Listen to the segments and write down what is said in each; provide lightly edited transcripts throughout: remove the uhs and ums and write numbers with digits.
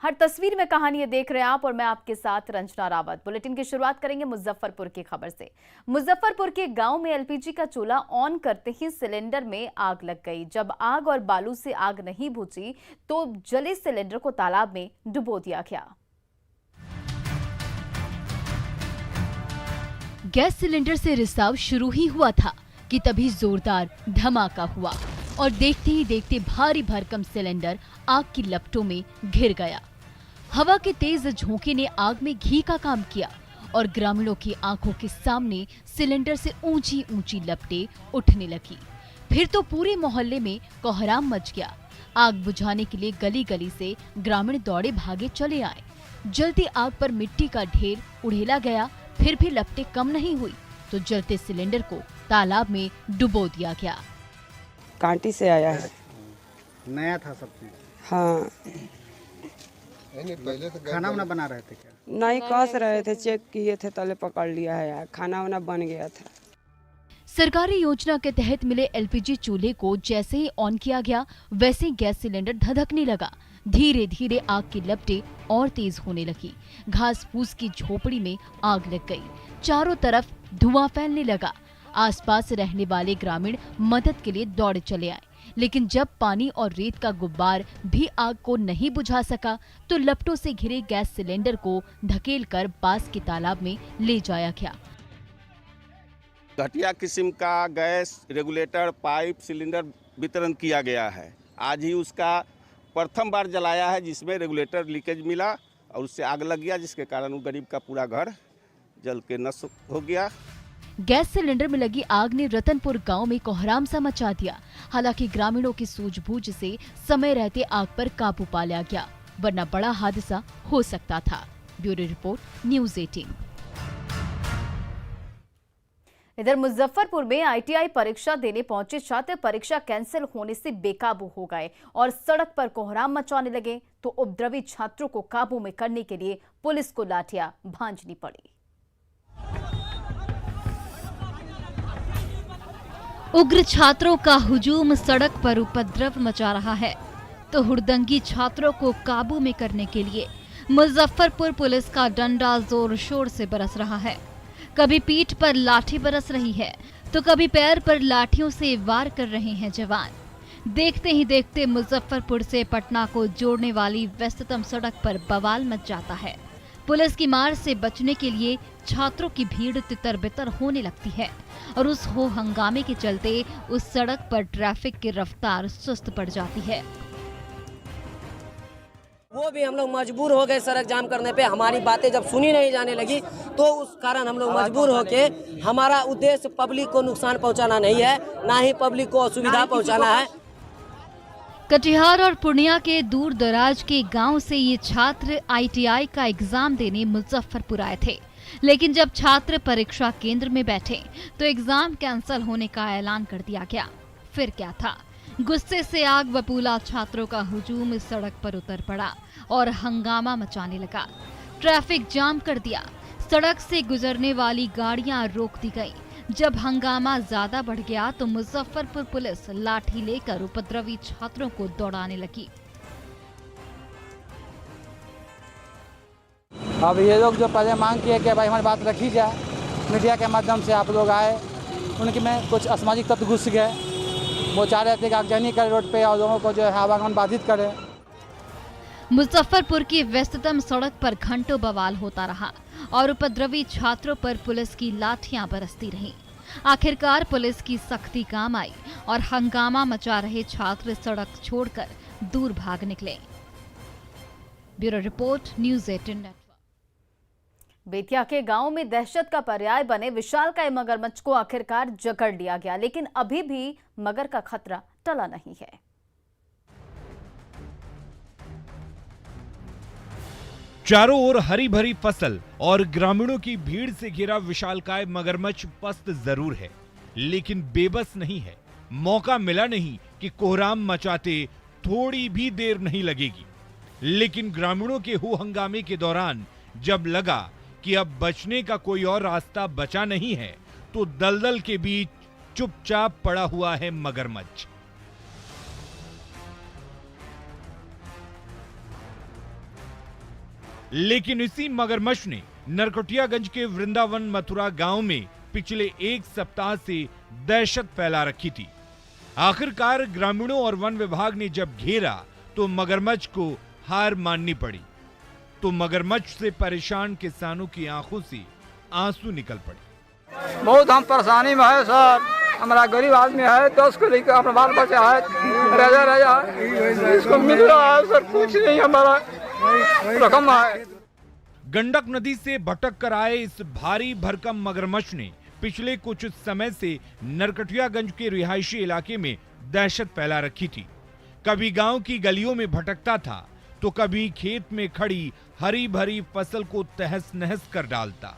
हर तस्वीर में कहानी ये देख रहे हैं आप और मैं आपके साथ रंजना रावत। बुलेटिन की शुरुआत करेंगे मुजफ्फरपुर की खबर से। मुजफ्फरपुर के गांव में एलपीजी का चूल्हा ऑन करते ही सिलेंडर में आग लग गई। जब आग और बालू से आग नहीं बुझी तो जले सिलेंडर को तालाब में डुबो दिया गया। गैस सिलेंडर से रिसाव शुरू ही हुआ था कि तभी जोरदार धमाका हुआ और देखते ही देखते भारी भरकम सिलेंडर आग की लपटों में घिर गया। हवा के तेज झोंके ने आग में घी का काम किया और ग्रामीणों की आंखों के सामने सिलेंडर से ऊंची ऊंची लपटें उठने लगी। फिर तो पूरे मोहल्ले में कोहराम मच गया। आग बुझाने के लिए गली गली से ग्रामीण दौड़े भागे चले आए। जलती आग पर मिट्टी का ढेर उड़ेला गया। फिर भी लपटें कम नहीं हुई तो जलते सिलेंडर को तालाब में डुबो दिया गया। कांटी से आया है, नया था सब चीज। हाँ, पहले तो खाना वाना बना रहे थे क्या? नहीं कस रहे थे, चेक किए थे, तले पकड़ लिया है यार, खाना वाना बन गया था। सरकारी योजना के तहत मिले एलपीजी चूल्हे को जैसे ही ऑन किया गया वैसे ही गैस सिलेंडर धधकने लगा। धीरे धीरे आग की लपटें और तेज होने लगी। घास फूस की झोपड़ी में आग लग गई। चारों तरफ धुआं फैलने लगा। आसपास रहने वाले ग्रामीण मदद के लिए दौड़ चले आए, लेकिन जब पानी और रेत का गुब्बार भी आग को नहीं बुझा सका तो लपटों से घिरे गैस सिलेंडर को धकेलकर पास के तालाब में ले जाया गया। घटिया किस्म का गैस रेगुलेटर पाइप सिलेंडर वितरण किया गया है। आज ही उसका प्रथम बार जलाया है, जिसमें रेगुलेटर लीकेज मिला और उससे आग लग गया, जिसके कारण वो गरीब का पूरा घर जल के नष्ट हो गया। गैस सिलेंडर में लगी आग ने रतनपुर गांव में कोहराम सा मचा दिया। हालांकि ग्रामीणों की सूझबूझ से समय रहते आग पर काबू पा लिया गया, वरना बड़ा हादसा हो सकता था। Bureau report, news 18। इधर मुजफ्फरपुर में आईटीआई परीक्षा देने पहुंचे छात्र परीक्षा कैंसिल होने से बेकाबू हो गए और सड़क पर कोहराम मचाने लगे तो उपद्रवी छात्रों को काबू में करने के लिए पुलिस को लाठियां भांजनी पड़ी। उग्र छात्रों का हुजूम सड़क पर उपद्रव मचा रहा है तो हुड़दंगी छात्रों को काबू में करने के लिए मुजफ्फरपुर पुलिस का डंडा जोर शोर से बरस रहा है। कभी पीठ पर लाठी बरस रही है तो कभी पैर पर लाठियों से वार कर रहे हैं जवान। देखते ही देखते मुजफ्फरपुर से पटना को जोड़ने वाली व्यस्ततम सड़क पर बवाल मच जाता है। पुलिस की मार से बचने के लिए छात्रों की भीड़ तितर बितर होने लगती है और उस हो हंगामे के चलते उस सड़क पर ट्रैफिक की रफ्तार सुस्त पड़ जाती है। वो भी हम लोग मजबूर हो गए सड़क जाम करने पे। हमारी बातें जब सुनी नहीं जाने लगी तो उस कारण हम लोग मजबूर होके, हमारा उद्देश्य पब्लिक को नुकसान पहुंचाना नहीं है, ना ही पब्लिक को असुविधा पहुंचाना है। कटिहार और पूर्णिया के दूर दराज के गांव से ये छात्र आईटीआई का एग्जाम देने मुजफ्फरपुर आए थे, लेकिन जब छात्र परीक्षा केंद्र में बैठे तो एग्जाम कैंसिल होने का ऐलान कर दिया गया। फिर क्या था, गुस्से से आग बबूला छात्रों का हुजूम सड़क पर उतर पड़ा और हंगामा मचाने लगा। ट्रैफिक जाम कर दिया। सड़क से गुजरने वाली गाड़ियां रोक दी गई। जब हंगामा ज्यादा बढ़ गया तो मुजफ्फरपुर पुलिस लाठी लेकर उपद्रवी छात्रों को दौड़ाने लगी। अब ये लोग जो पहले मांग किए कि भाई हमारी बात रखी जाए, मीडिया के माध्यम से आप लोग आए, उनके में कुछ असामाजिक तत्व घुस गए। वो चाह रहे थे कि आगजनी करे रोड पे और लोगों को जो है आवागमन बाधित करे। मुजफ्फरपुर की व्यस्ततम सड़क पर घंटों बवाल होता रहा और उपद्रवी छात्रों पर पुलिस की लाठियां बरसती रहीं। आखिरकार पुलिस की सख्ती काम आई और हंगामा मचा रहे छात्र सड़क छोड़कर दूर भाग निकले। Bureau report, news 18 network. Bettiah के गांव में दहशत का पर्याय बने विशालकाय मगरमच्छ को आखिरकार जकड़ लिया गया, लेकिन अभी भी मगर का खतरा टला नहीं है। चारों ओर हरी भरी फसल और ग्रामीणों की भीड़ से घिरा विशालकाय मगरमच्छ पस्त जरूर है, लेकिन बेबस नहीं है। मौका मिला नहीं कि कोहराम मचाते थोड़ी भी देर नहीं लगेगी, लेकिन ग्रामीणों के हो हंगामे के दौरान जब लगा कि अब बचने का कोई और रास्ता बचा नहीं है तो दलदल के बीच चुपचाप पड़ा हुआ है लेकिन इसी मगरमच्छ ने नरकटियागंज के वृंदावन मथुरा गांव में पिछले एक सप्ताह से दहशत फैला रखी थी। आखिरकार ग्रामीणों और वन विभाग ने जब घेरा तो मगरमच्छ को हार माननी पड़ी। तो मगरमच्छ से परेशान किसानों की आंखों से आंसू निकल पड़े। बहुत हम परेशानी में है सर, हमारा गरीब आदमी है, 10 को लेकर अपना बाल बच्चा है, रजा इसको मिल रहा है सर, कुछ नहीं हमारा रकम है। गंडक नदी से भटक कर आए इस भारी भरकम मगरमच्छ ने पिछले कुछ समय से नरकटियागंज के रिहायशी इलाके में दहशत फैला रखी थी। कभी गांव की गलियों में भटकता था तो कभी खेत में खड़ी हरी भरी फसल को तहस नहस कर डालता।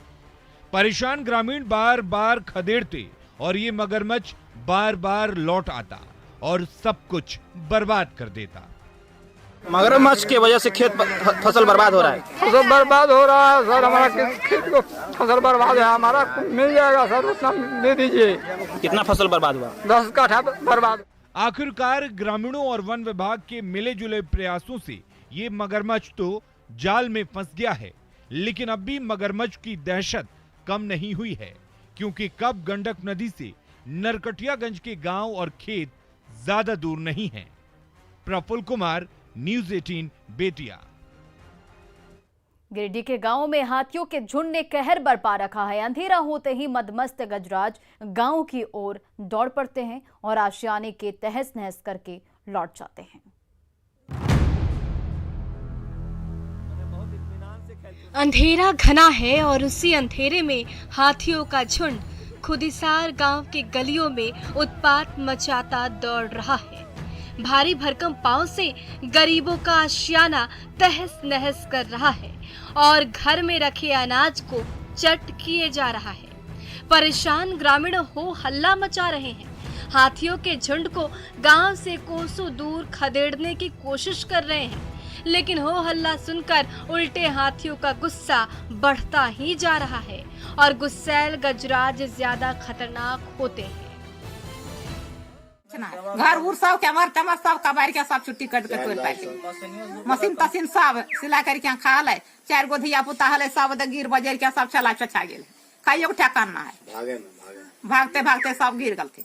परेशान ग्रामीण बार बार खदेड़ते और ये मगरमच्छ बार बार लौट आता और सब कुछ बर्बाद कर देता। मगरमच्छ की वजह से खेत फसल बर्बाद हो रहा है। फसल बर्बाद हो रहा है सर, हमारा खेत को फसल बर्बाद है, हमारा मिल जाएगा सर, उतना दे दीजिए। कितना फसल बर्बाद हुआ? 10 काठा बर्बाद। आखिरकार ग्रामीणों और वन विभाग के मिले जुले प्रयासों से ये मगरमच्छ तो जाल में फंस गया है, लेकिन अब भी मगरमच्छ की दहशत कम नहीं हुई है, क्योंकि कब गंडक नदी से नरकटियागंज के गांव और खेत ज्यादा दूर नहीं हैं। प्रफुल्ल कुमार, न्यूज़ 18 बेतिया। गिरिडीह के गांव में हाथियों के झुंड ने कहर बरपा रखा है। अंधेरा होते ही मदमस्त गजराज गांव की ओर दौड़ पड़ते हैं और आशियाने के तहस नहस करके लौट जाते हैं। अंधेरा घना है और उसी अंधेरे में हाथियों का झुंड खुदिसार गांव के गलियों में उत्पात मचाता दौड़ रहा है। भारी भरकम पांव से गरीबों का आशियाना तहस नहस कर रहा है और घर में रखे अनाज को चट किए जा रहा है। परेशान ग्रामीण हो हल्ला मचा रहे हैं। हाथियों के झुंड को गांव से कोसों दूर खदेड़ने की कोशिश कर रहे हैं, लेकिन हो हल्ला सुनकर उल्टे हाथियों का गुस्सा बढ़ता ही जा रहा है और गुस्सैल गजराज ज्यादा खतरनाक होते हैं। घर उर सब के मर टमर सब कबार के सब छुट्टी कट के तोड़ पाए, मशीन तसीन सब सिला करके खा ले, 4 गो धिया पुता हले सब गिर बजर के सब चला चचा गेल, खाइयो ठेकान ना है, भागते भागते सब गिर गल थे।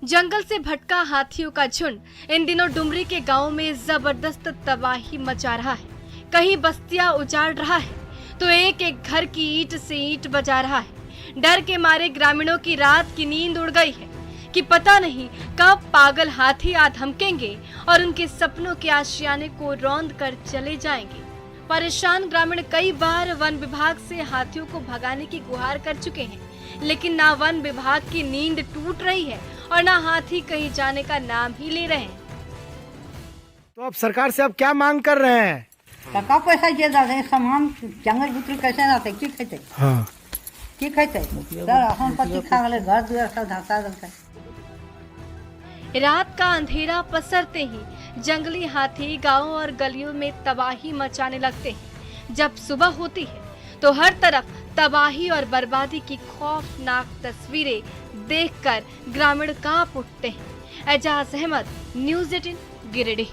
जंगल से भटका हाथियों का झुंड इन दिनों डुमरी के गांव में जबरदस्त तबाही मचा रहा है। कहीं बस्तियां उजाड़ रहा है तो एक एक घर की ईंट से ईंट बजा रहा है। डर के मारे ग्रामीणों की रात की नींद उड़ गई है कि पता नहीं कब पागल हाथी आ धमकेंगे और उनके सपनों के आशियाने को रौंद कर चले जाएंगे। परेशान ग्रामीण कई बार वन विभाग से हाथियों को भगाने की गुहार कर चुके हैं, लेकिन ना वन विभाग की नींद टूट रही है और ना हाथी कहीं जाने का नाम ही ले रहे हैं। तो अब सरकार से अब क्या मांग कर रहे हैं? टका पैसा जे दे सामान जंगल भीतर कैसे रहते, की खेते? हाँ की खेते सर, हम पति खा गले, घर दुआर सब धसा देलकै। रात का अंधेरा पसरते ही जंगली हाथी गांव और गलियों में तबाही मचाने लगते हैं। जब सुबह होती है तो हर तरफ तबाही और बर्बादी की खौफनाक तस्वीरें देखकर ग्रामीण कांप उठते हैं। एजाज अहमद, न्यूज़ 18 गिरिडीह।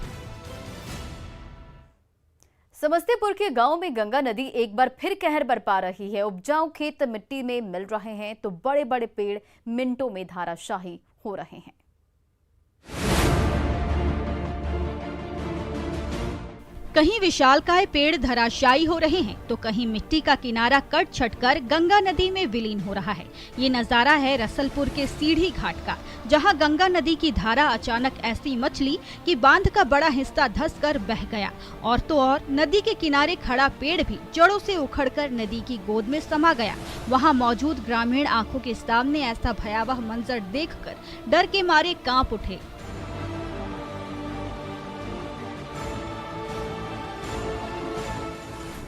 समस्तीपुर के गांव में गंगा नदी एक बार फिर कहर बरपा रही है। उपजाऊ खेत मिट्टी में मिल रहे हैं तो बड़े बड़े पेड़ मिनटों में धाराशाही हो रहे हैं। कहीं विशालकाय पेड़ धराशायी हो रहे हैं तो कहीं मिट्टी का किनारा कट छटकर गंगा नदी में विलीन हो रहा है। ये नजारा है रसलपुर के सीढ़ी घाट का, जहां गंगा नदी की धारा अचानक ऐसी मचली कि बांध का बड़ा हिस्सा धंसकर बह गया और तो और नदी के किनारे खड़ा पेड़ भी जड़ों से उखड़कर नदी की गोद में समा गया। वहां मौजूद ग्रामीण आंखों के सामने ऐसा भयावह मंजर देखकर डर के मारे कांप उठे।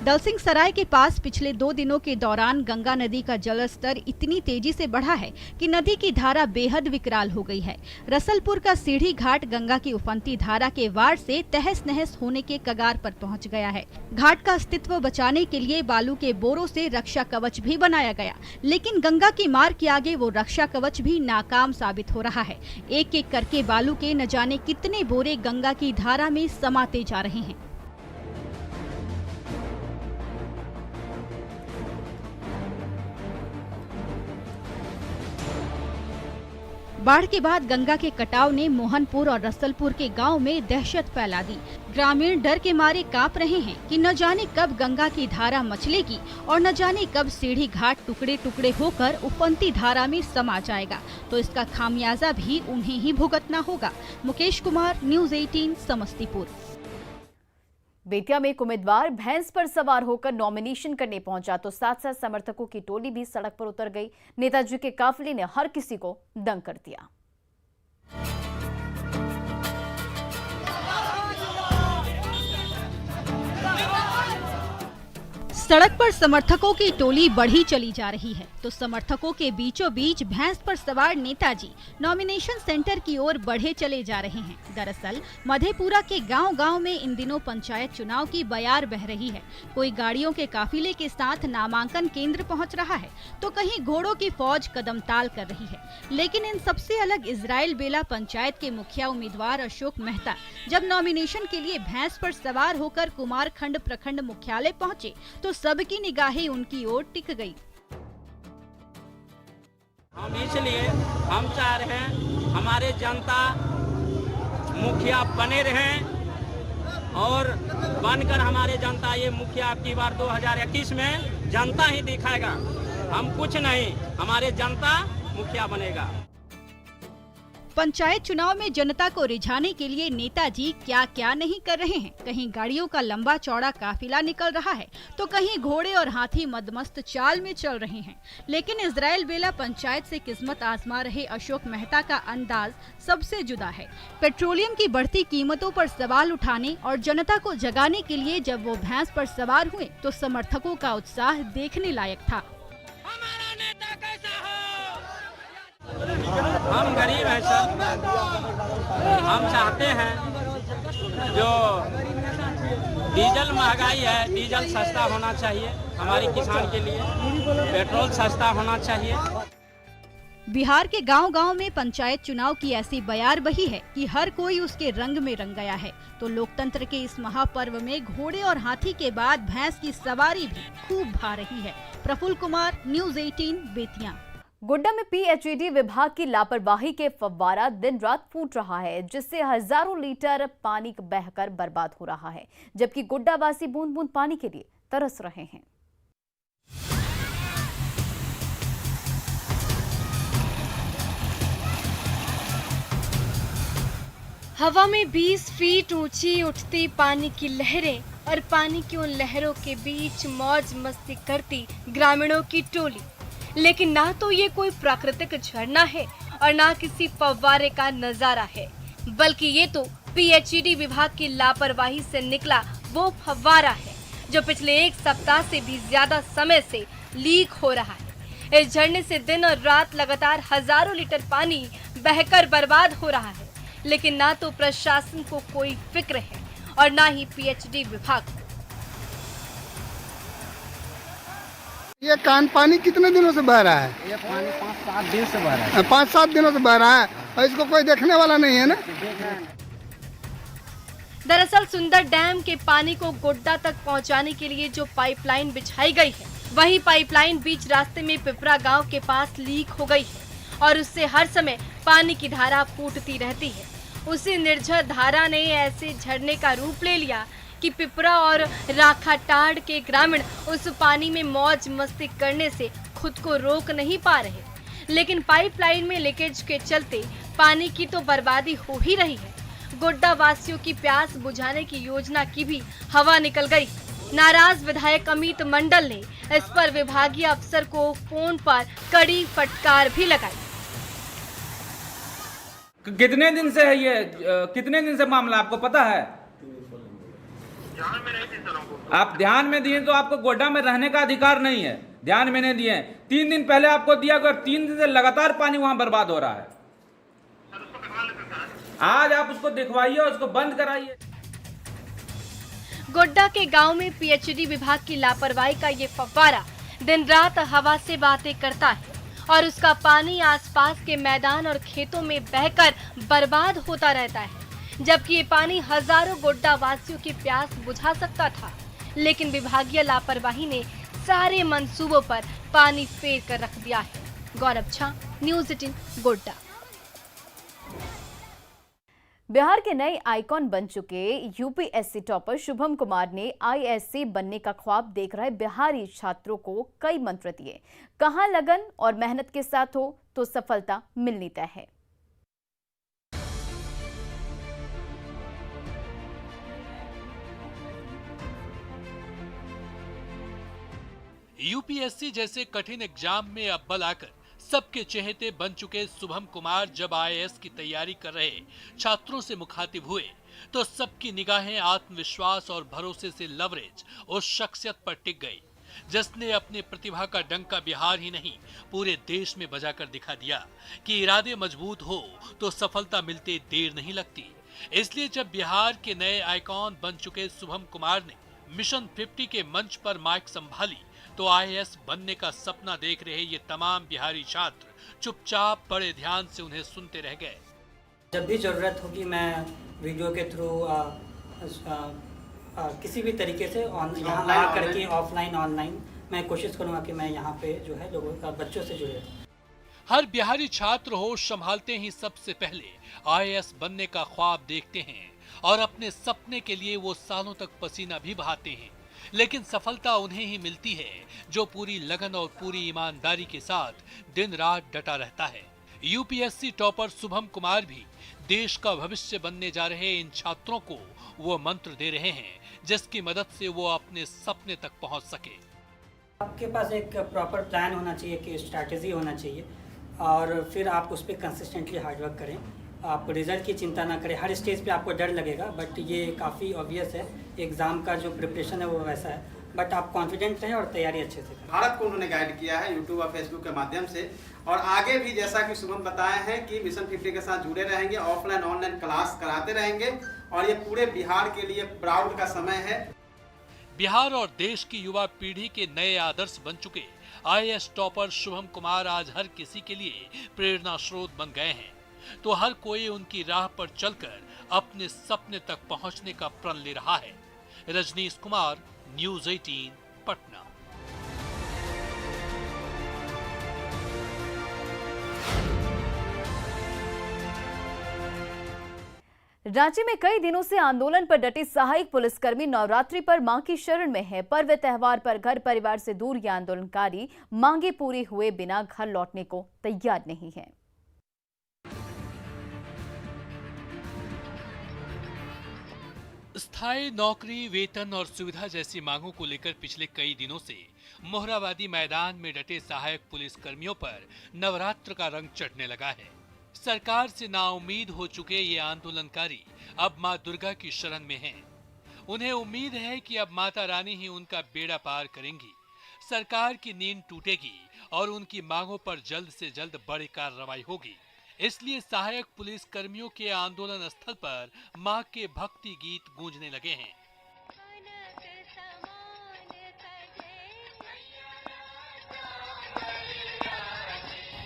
दलसिंह सराय के पास पिछले 2 दिनों के दौरान गंगा नदी का जलस्तर इतनी तेजी से बढ़ा है कि नदी की धारा बेहद विकराल हो गई है। रसलपुर का सीढ़ी घाट गंगा की उफनती धारा के वार से तहस नहस होने के कगार पर पहुंच गया है। घाट का अस्तित्व बचाने के लिए बालू के बोरों से रक्षा कवच भी बनाया गया, लेकिन गंगा की मार के आगे वो रक्षा कवच भी नाकाम साबित हो रहा है। एक एक करके बालू के न जाने कितने बोरे गंगा की धारा में समाते जा रहे हैं। बाढ़ के बाद गंगा के कटाव ने मोहनपुर और रसलपुर के गांव में दहशत फैला दी। ग्रामीण डर के मारे कांप रहे हैं कि न जाने कब गंगा की धारा मचलेगी और न जाने कब सीढ़ी घाट टुकड़े टुकड़े होकर उफनती धारा में समा जाएगा, तो इसका खामियाजा भी उन्हें ही भुगतना होगा। मुकेश कुमार, न्यूज़ 18, समस्तीपुर। बेतिया में एक उम्मीदवार भैंस पर सवार होकर नॉमिनेशन करने पहुंचा तो साथ साथ समर्थकों की टोली भी सड़क पर उतर गई। नेताजी के काफिले ने हर किसी को दंग कर दिया। सड़क पर समर्थकों की टोली बढ़ी चली जा रही है तो समर्थकों के बीचों बीच भैंस पर सवार नेताजी नॉमिनेशन सेंटर की ओर बढ़े चले जा रहे हैं। दरअसल मधेपुरा के गांव-गांव में इन दिनों पंचायत चुनाव की बयार बह रही है। कोई गाड़ियों के काफिले के साथ नामांकन केंद्र पहुंच रहा है तो कहीं घोड़ों की फौज कदम ताल कर रही है। लेकिन इन सबसे अलग इजराइल बेला पंचायत के मुखिया उम्मीदवार अशोक मेहता जब नॉमिनेशन के लिए भैंस पर सवार होकर कुमारखंड प्रखंड मुख्यालय पहुँचे तो सबकी निगाहें उनकी ओर टिक गई। इसलिए हम चाह रहे हैं हमारे जनता मुखिया बने रहें और बनकर हमारे जनता ये मुखिया अब की बार 2021 में जनता ही दिखाएगा। हम कुछ नहीं, हमारे जनता मुखिया बनेगा। पंचायत चुनाव में जनता को रिझाने के लिए नेताजी क्या क्या नहीं कर रहे हैं। कहीं गाड़ियों का लंबा चौड़ा काफिला निकल रहा है तो कहीं घोड़े और हाथी मदमस्त चाल में चल रहे हैं। लेकिन इजराइल बेला पंचायत से किस्मत आजमा रहे अशोक मेहता का अंदाज सबसे जुदा है। पेट्रोलियम की बढ़ती कीमतों पर सवाल उठाने और जनता को जगाने के लिए जब वो भैंस पर सवार हुए तो समर्थकों का उत्साह देखने लायक था। हम गरीब हैं सर, हम चाहते हैं जो डीजल महंगाई है, डीजल सस्ता होना चाहिए हमारे किसान के लिए, पेट्रोल सस्ता होना चाहिए। बिहार के गांव-गांव में पंचायत चुनाव की ऐसी बयार बही है कि हर कोई उसके रंग में रंग गया है। तो लोकतंत्र के इस महापर्व में घोड़े और हाथी के बाद भैंस की सवारी भी खूब भा रही है। प्रफुल्ल कुमार, न्यूज़ 18, बेतिया। गोड्डा में पीएचईडी विभाग की लापरवाही के फव्वारा दिन रात फूट रहा है, जिससे हजारों लीटर पानी बहकर बर्बाद हो रहा है, जबकि गोड्डा वासी बूंद बूंद पानी के लिए तरस रहे हैं। हवा में 20 फीट ऊंची उठती पानी की लहरें और पानी की उन लहरों के बीच मौज मस्ती करती ग्रामीणों की टोली। लेकिन ना तो ये कोई प्राकृतिक झरना है और ना किसी फव्वारे का नजारा है, बल्कि ये तो पीएचईडी विभाग की लापरवाही से निकला वो फव्वारा है जो पिछले 1 सप्ताह से भी ज्यादा समय से लीक हो रहा है। इस झरने से दिन और रात लगातार हजारों लीटर पानी बहकर बर्बाद हो रहा है, लेकिन ना तो प्रशासन को कोई फिक्र है और ना ही पीएचईडी विभाग को। ये कान पानी कितने दिनों से बह रहा है? ये पानी 5-7 दिन से बह रहा है। 5-7 दिनों से बह रहा है और इसको कोई देखने वाला नहीं है ना। दरअसल सुंदर डैम के पानी को गोड्डा तक पहुंचाने के लिए जो पाइपलाइन बिछाई गई है, वही पाइपलाइन बीच रास्ते में पिपरा गांव के पास लीक हो गई है और उससे हर समय पानी की धारा फूटती रहती है। उसी निर्झर धारा ने ऐसे झरने का रूप ले लिया कि पिपरा और राखाटाड़ के ग्रामीण उस पानी में मौज मस्ती करने से खुद को रोक नहीं पा रहे। लेकिन पाइपलाइन में लीकेज के चलते पानी की तो बर्बादी हो ही रही है। गोड्डा वासियों की प्यास बुझाने की योजना की भी हवा निकल गई। नाराज विधायक अमित मंडल ने इस पर विभागीय अफसर को फोन पर कड़ी फटकार भी लगाई। कितने दिन से है ये, कितने दिन से मामला आपको पता है? आप ध्यान में दिए तो आपको गोड्डा में रहने का अधिकार नहीं है, ध्यान में नहीं दिए। 3 दिन पहले आपको दिया गया, 3 दिन से लगातार पानी वहां बर्बाद हो रहा है। आज आप उसको दिखवाइए, उसको बंद कराइए। गोड्डा के गांव में पीएचईडी विभाग की लापरवाही का ये फव्वारा दिन रात हवा से बातें करता है और उसका पानी आसपास के मैदान और खेतों में बहकर बर्बाद होता रहता है, जबकि ये पानी हजारों गोड्डा वासियों की प्यास बुझा सकता था। लेकिन विभागीय लापरवाही ने सारे मंसूबों पर पानी फेर कर रख दिया है। गौरव झा, न्यूज़ 18, गोड्डा। बिहार के नए आइकॉन बन चुके यूपीएससी टॉपर शुभम कुमार ने आईएएस बनने का ख्वाब देख रहे बिहारी छात्रों को कई मंत्र दिए। कहां लगन और मेहनत के साथ हो तो सफलता मिलनी तय है। यूपीएससी जैसे कठिन एग्जाम में अव्वल आकर सबके चहेते बन चुके शुभम कुमार जब आईएएस की तैयारी कर रहे छात्रों से मुखातिब हुए तो सबकी निगाहें आत्मविश्वास और भरोसे से लवरेज उस शख्सियत पर टिक गई जिसने अपनी प्रतिभा का डंका बिहार ही नहीं पूरे देश में बजाकर दिखा दिया कि इरादे मजबूत हो तो सफलता मिलते देर नहीं लगती। इसलिए जब बिहार के नए आइकॉन बन चुके शुभम कुमार ने मिशन 50 के मंच पर माइक संभाली तो आईएएस बनने का सपना देख रहे ये तमाम बिहारी छात्र चुपचाप बड़े ध्यान से उन्हें सुनते रह गए। जब भी जरूरत होगी मैं वीडियो के थ्रू किसी भी तरीके से यहाँ करके ऑफलाइन ऑनलाइन मैं कोशिश करूँगा कि मैं यहाँ पे जो है लोगों का बच्चों से जुड़े। हर बिहारी छात्र होश संभालते ही सबसे पहले आईएएस बनने का ख्वाब देखते हैं और अपने सपने के लिए वो सालों तक पसीना भी बहाते हैं, लेकिन सफलता उन्हें ही मिलती है जो पूरी लगन और पूरी ईमानदारी के साथ दिन रात डटा रहता है। यूपीएससी टॉपर शुभम कुमार भी देश का भविष्य बनने जा रहे इन छात्रों को वो मंत्र दे रहे हैं जिसकी मदद से वो अपने सपने तक पहुंच सके। आपके पास एक प्रॉपर प्लान होना चाहिए, कि स्ट्रैटेजी होना चाहिए और फिर आप उस पर कंसिस्टेंटली हार्डवर्क करें। आप रिजल्ट की चिंता ना करें। हर स्टेज पे आपको डर लगेगा बट ये काफ़ी ऑब्वियस है, एग्ज़ाम का जो प्रिपरेशन है वो वैसा है, बट आप कॉन्फिडेंट रहें और तैयारी अच्छे से करें। भारत को उन्होंने गाइड किया है यूट्यूब और फेसबुक के माध्यम से और आगे भी जैसा कि शुभम बताए हैं कि मिशन 50 के साथ जुड़े रहेंगे, ऑफलाइन ऑनलाइन क्लास कराते रहेंगे और ये पूरे बिहार के लिए प्राउड का समय है। बिहार और देश की युवा पीढ़ी के नए आदर्श बन चुके आईएएस टॉपर शुभम कुमार आज हर किसी के लिए प्रेरणा स्रोत बन गए हैं, तो हर कोई उनकी राह पर चलकर अपने सपने तक पहुंचने का प्रण ले रहा है। रजनीश कुमार, न्यूज़ 18, पटना। रांची में कई दिनों से आंदोलन पर डटे सहायक पुलिसकर्मी नवरात्रि पर मां की शरण में है। पर्व त्योहार पर घर परिवार से दूर ये आंदोलनकारी मांगे पूरी हुए बिना घर लौटने को तैयार नहीं है। स्थायी नौकरी, वेतन और सुविधा जैसी मांगों को लेकर पिछले कई दिनों से मोहराबादी मैदान में डटे सहायक पुलिसकर्मियों पर नवरात्र का रंग चढ़ने लगा है। सरकार से नाउम्मीद हो चुके ये आंदोलनकारी अब मां दुर्गा की शरण में हैं। उन्हें उम्मीद है कि अब माता रानी ही उनका बेड़ा पार करेंगी, सरकार की नींद टूटेगी और उनकी मांगों पर जल्द से जल्द बड़ी कार्रवाई होगी। इसलिए सहायक पुलिस कर्मियों के आंदोलन स्थल पर मां के भक्ति गीत गूंजने लगे हैं।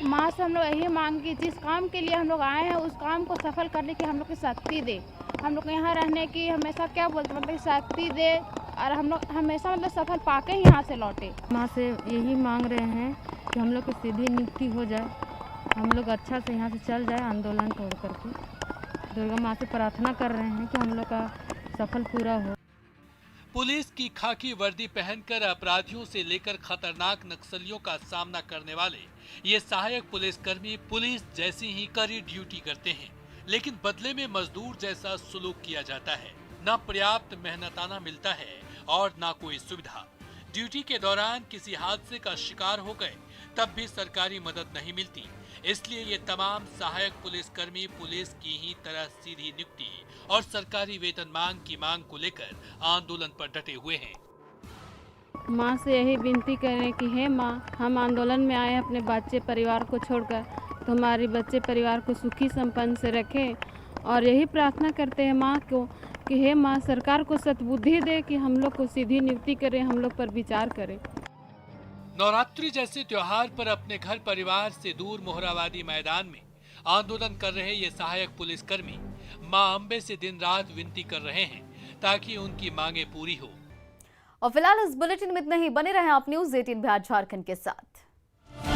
माँ से हम लोग यही मांग की जिस काम के लिए हम लोग आए हैं उस काम को सफल करने की हम लोग की शक्ति दे। हम लोग यहाँ रहने की हमेशा क्या बोलते मतलब शक्ति दे और हम लोग हमेशा मतलब सफल पाके ही यहाँ से लौटे। माँ से यही मांग रहे हैं कि हम लोग की सीधी नियुक्ति हो जाए, हम लोग अच्छा से यहाँ से चल जाए आंदोलन छोड़ करके। दुर्गा माँ से प्रार्थना कर रहे हैं कि हम लोग का सफल पूरा हो। पुलिस की खाकी वर्दी पहनकर अपराधियों से लेकर खतरनाक नक्सलियों का सामना करने वाले ये सहायक पुलिसकर्मी पुलिस जैसी ही कड़ी ड्यूटी करते हैं, लेकिन बदले में मजदूर जैसा सुलूक किया जाता है। न पर्याप्त मेहनताना मिलता है और न कोई सुविधा। ड्यूटी के दौरान किसी हादसे का शिकार हो गए तब भी सरकारी मदद नहीं मिलती। इसलिए ये तमाम सहायक पुलिसकर्मी पुलिस की ही तरह सीधी नियुक्ति और सरकारी वेतन की मांग को लेकर आंदोलन पर डटे हुए हैं। माँ से यही विनती करें कि हे माँ, हम आंदोलन में आए अपने बच्चे परिवार को छोड़कर, तो हमारे बच्चे परिवार को सुखी संपन्न से रखें और यही प्रार्थना करते हैं माँ को कि हे माँ, सरकार को सद्बुद्धि दे कि हम लोग को सीधी नियुक्ति करें, हम लोग पर विचार करें। नवरात्रि जैसे त्योहार पर अपने घर परिवार से दूर मोहराबादी मैदान में आंदोलन कर रहे ये सहायक पुलिसकर्मी मां अम्बे से दिन रात विनती कर रहे हैं ताकि उनकी मांगे पूरी हो। और फिलहाल इस बुलेटिन में इतना ही। बने रहें आप न्यूज़ 18 बिहार झारखंड के साथ।